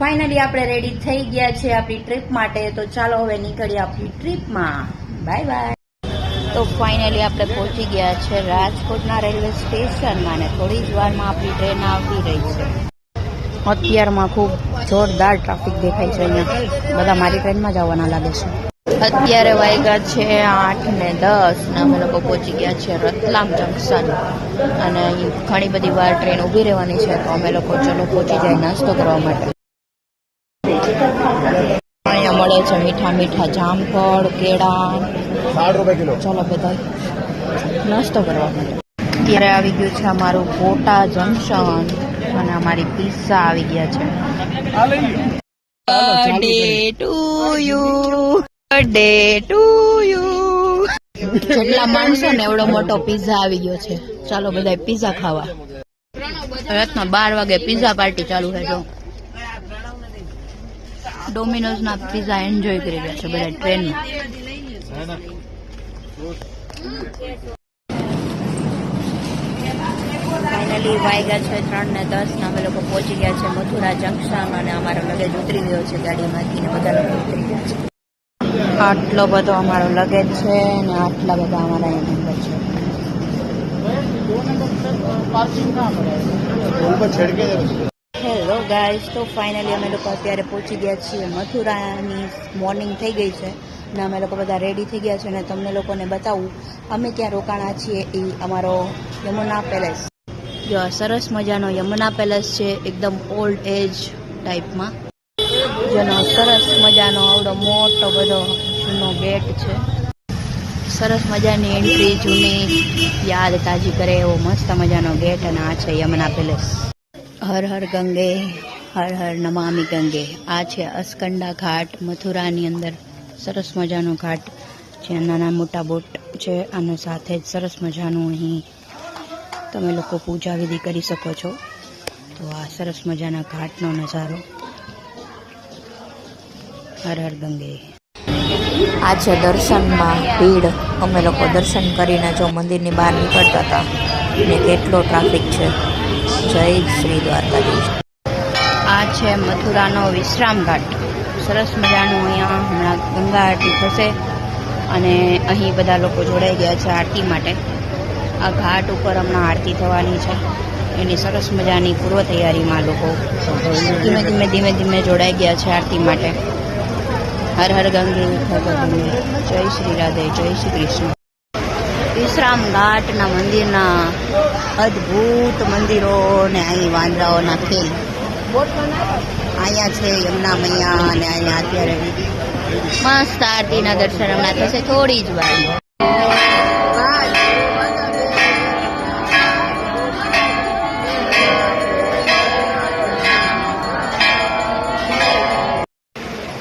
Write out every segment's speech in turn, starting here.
Finally આપણે ready થઈ ગયા છે આપણી ટ્રીપ માટે. તો ચાલો હવે નીકળીએ આપણી ટ્રીપમાં. Bye bye. તો ફાઇનલી આપણે પહોંચી ગયા છે રાજકોટના રેલવે સ્ટેશનમાં અને થોડી જ વારમાં આપણી ટ્રેન આવી રહી છે. અત્યારમાં ખૂબ જોરદાર ટ્રાફિક દેખાય છે અહીંયા. બધા મારી ટ્રેનમાં જ આવવાના લાગે છે. અત્યારે વાગ્યા છે 8:10 ને અમે લોકો પહોંચી ગયા છે રતલામ જંકશન અને અહીં ઘણી બધી વાર ટ્રેન ઊભી રહેવાની છે. તો અમે લોકો ચલો પહોંચી જાય નાસ્તો કરવા માટે. અહીંયા મળે છે મીઠા મીઠા જામફળ, કેળા. 60 રૂપિયા કિલો. ચાલો બધા નાસ્તો કરવા માટે. અત્યારે આવી ગયું છે અમારું કોટા જંકશન અને અમારી પિઝા આવી ગયા છે. Birthday to you. જેટલા માણસો ને એવડો મોટો પિઝા આવી ગયો છે. ચાલો બધા પિઝા ખાવા. રાતના 12 વાગે પિઝા પાર્ટી ચાલુ છે. જો ડોમિનોઝ ના પિઝા એન્જોય કરી રહ્યા છે બધા ટ્રેનમાં. ફાઇનલી વાગ્યા છે 3:10 ને અમે લોકો પહોંચી ગયા છે મથુરા જંકશન અને અમારો લગેજ ઉતરી ગયો છે ગાડીમાંથી ને બધા લોકો ઉતરી ગયા છે. આટલો બધો અમારો લગેજ છે ને આટલા બધા અમારા નંબર છે. હેલો ગાઈઝ, તો ફાઇનલી અમે લોકો અત્યારે પહોંચી ગયા છીએ મથુરાની. મોર્નિંગ થઈ ગઈ છે ને અમે લોકો બધા રેડી થઈ ગયા છે અને તમને લોકોને બતાવું અમે ક્યાં રોકાણા છીએ. એ અમારો યમુના પેલેસ. જો સરસ મજાનો યમુના પેલેસ છે, એકદમ ઓલ્ડ એજ ટાઈપમાં, જેનો સરસ મજાનો આવડો મોટો બધો જૂનો ગેટ છે. સરસ મજાની એન્ટ્રી, જૂની યાદ તાજી કરે એવો મસ્ત મજાનો ગેટ. અને આ છે યમુના પેલેસ. હર હર ગંગે, હર હર નમામિ ગંગે. આ છે અસ્કંડા ઘાટ મથુરાની અંદર. સરસ મજાનો ઘાટ જ્યાં નાના મોટા બોટ છે અને સાથે જ સરસ મજાનું અહીં તમે લોકો પૂજા વિધિ કરી શકો છો. તો આ સરસ મજાના ઘાટનો નજારો. હર હર ગંગે. આ છે દર્શનમાં ભીડ. અમે લોકો દર્શન કરીને જો મંદિરની બહાર નીકળતા હતા ને કેટલો ટ્રાફિક છે. જય શ્રી દ્વારકાધીશ. આ છે મથુરાનો વિશ્રામ ઘાટ. સરસ મજાનું અહીંયા હમણાં ગંગા આરતી થશે અને અહીં બધા લોકો જોડાઈ ગયા છે આરતી માટે. આ ઘાટ ઉપર હમણાં આરતી થવાની છે. એની સરસ મજાની પૂર્વ તૈયારીમાં લોકો ધીમે ધીમે જોડાઈ ગયા છે આરતી માટે. હર હર ગંગે, હર હર ગંગે. જય શ્રી રાધે, જય શ્રી કૃષ્ણ. વિશ્રામ ઘાટના મંદિરના અદ્ભુત મંદિરો ને અહીં વાંદરાઓના ખેલ. અહીંયા છે યમુના મૈયા અને અહીંયા અત્યારે મસ્ત આરતીના દર્શન હમણાં થશે થોડી જ વાર.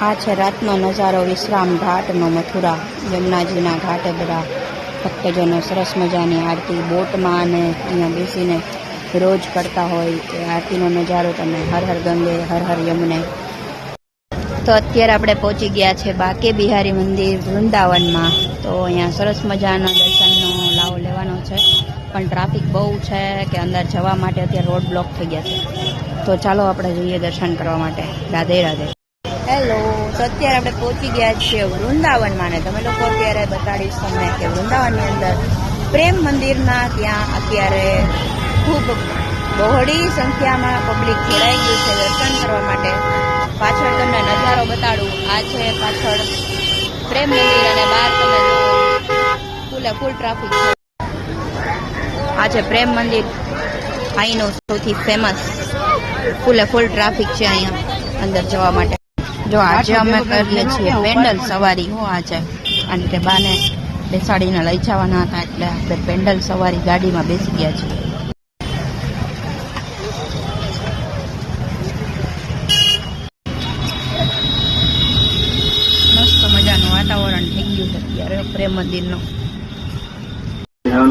આ છે રાતનો નજારો વિશ્રામ ઘાટનો મથુરા. યમુનાજીના ઘાટે બધા ભક્તજનો સરસ મજાની આરતી બોટમાં અને અહીંયા બેસીને રોજ કરતા હોય એ આરતીનો નજારો તમે હર હર ગંગે, હર હર યમુને. તો અત્યારે આપણે પહોંચી ગયા છે બાકે બિહારી મંદિર વૃંદાવનમાં. તો અહીંયા સરસ મજાના દર્શનનો લાવો લેવાનો છે પણ ટ્રાફિક બહુ છે કે અંદર જવા માટે અત્યારે રોડ બ્લોક થઈ ગયા છે. તો ચાલો આપણે જઈએ દર્શન કરવા માટે. રાધે રાધે. હેલો, તો અત્યારે આપણે પહોંચી ગયા છીએ વૃંદાવનમાં ને તમે લોકો અત્યારે બતાડીશ તમને કે વૃંદાવનની અંદર પ્રેમ મંદિરના ત્યાં અત્યારે ખૂબ બહોળી સંખ્યામાં પબ્લિક જોડાઈ ગયું છે દર્શન કરવા માટે. પાછળ તમને નજારો બતાડું. આ છે પાછળ પ્રેમ મંદિર અને બહાર તમે જુઓ ફૂલ ટ્રાફિક છે. આ છે પ્રેમ મંદિર, અહીંનું સૌથી ફેમસ. ફૂલ ટ્રાફિક છે અહીંયા અંદર જવા માટે. જો આજે અમે કરીએ છીએ પેન્ડલ સવારી. આજે અને તે બાને બેસાડીને લઈ જવાના હતા એટલે આપણે પેન્ડલ સવારી ગાડીમાં બેસી ગયા છીએ. મસ્ત મજાનું વાતાવરણ થઈ ગયું છે અત્યારે પ્રેમ મંદિરનું.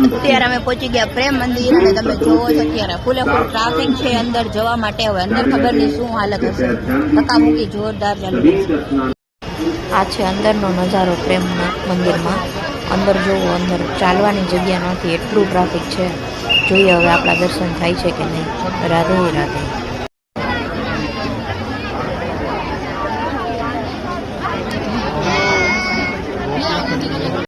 અત્યારે અમે પહોંચી ગયા પ્રેમ મંદિર અને તમે જોવો છો અત્યારે ફૂલ ટ્રાફિક છે અંદર જવા માટે. હવે અંદર ખબર નહીં શું હાલત હશે. ધક્કામુક્કી જોરદાર ચાલુ છે. આ છે અંદરનો નજારો પ્રેમ મંદિરમાં. અંદર જોવો, અંદર ચાલવાની જગ્યા નથી, એટલું ટ્રાફિક છે. જોઈએ હવે આપણા દર્શન થાય છે કે નહીં. રાધે રાધે.